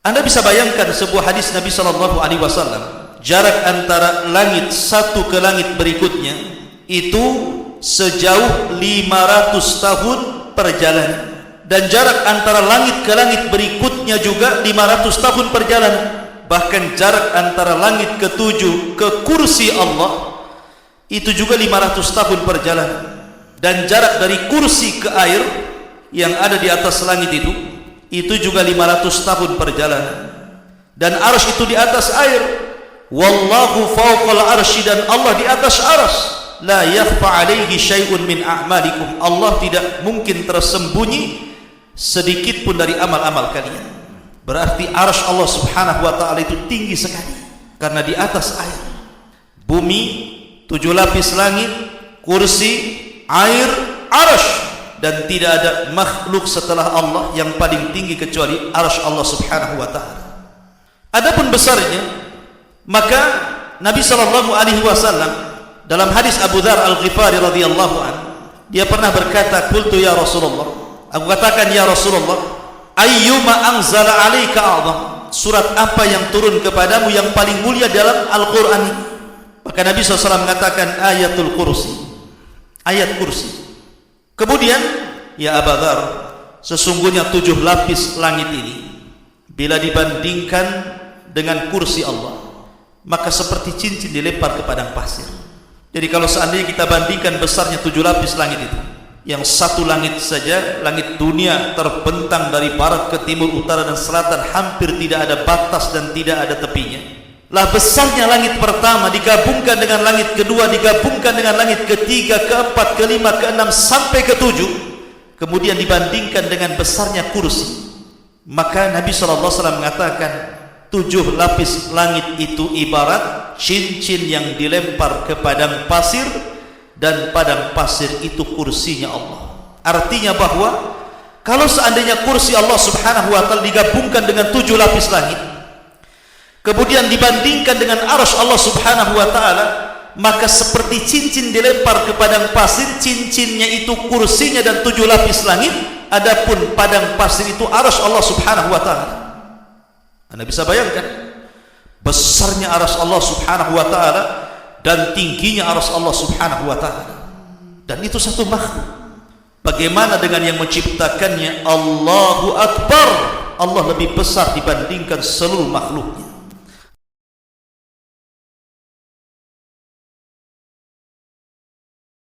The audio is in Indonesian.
Anda bisa bayangkan sebuah hadis Nabi Shallallahu Alaihi Wasallam, jarak antara langit satu ke langit berikutnya itu sejauh 500 tahun perjalanan, dan jarak antara langit ke langit berikutnya juga 500 tahun perjalanan. Bahkan jarak antara langit ke-7 ke kursi Allah itu juga 500 tahun perjalanan, dan jarak dari kursi ke air yang ada di atas langit itu juga 500 tahun perjalanan, dan arsy itu di atas air. Wallahu fawqal arsy, dan Allah di atas arsy. La yakhfa alaihi syai'un min a'malikum, Allah tidak mungkin tersembunyi sedikit pun dari amal-amal kalian. Berarti arsy Allah subhanahu wa ta'ala itu tinggi sekali, karena di atas air. Bumi, 7 lapis langit, kursi, air, arsy, dan tidak ada makhluk setelah Allah yang paling tinggi kecuali arsy Allah subhanahu wa ta'ala. Adapun besarnya, maka Nabi sallallahu alaihi wasallam dalam hadis Abu Dzar Al-Ghifari radhiyallahu anhu, dia pernah berkata, qultu ya Rasulullah, aku katakan ya Rasulullah, ayyuma anzala alaika a'zam, surat apa yang turun kepadamu yang paling mulia dalam Al-Qur'an ini? Maka Nabi SAW mengatakan ayatul kursi, ayat kursi. Kemudian, ya Abu Dzar, sesungguhnya 7 lapis langit ini bila dibandingkan dengan kursi Allah, maka seperti cincin dilempar ke padang pasir. Jadi kalau seandainya kita bandingkan besarnya 7 lapis langit itu, yang satu langit saja, langit dunia terbentang dari barat ke timur, utara dan selatan, hampir tidak ada batas dan tidak ada tepinya. Lah besarnya langit pertama digabungkan dengan langit kedua, digabungkan dengan langit ketiga, keempat, kelima, keenam sampai ke-7, kemudian dibandingkan dengan besarnya kursi, maka Nabi SAW mengatakan 7 lapis langit itu ibarat cincin yang dilempar ke padang pasir, dan padang pasir itu kursinya Allah. Artinya bahwa kalau seandainya kursi Allah subhanahu wa ta'ala digabungkan dengan 7 lapis langit, kemudian dibandingkan dengan arsy Allah subhanahu wa ta'ala, maka seperti cincin dilempar ke padang pasir, cincinnya itu kursinya dan 7 lapis langit, adapun padang pasir itu arsy Allah subhanahu wa ta'ala. Anda bisa bayangkan besarnya arsy Allah subhanahu wa ta'ala dan tingginya arsy Allah subhanahu wa ta'ala, dan itu satu makhluk. Bagaimana dengan yang menciptakannya? Allahu Akbar, Allah lebih besar dibandingkan seluruh makhluknya.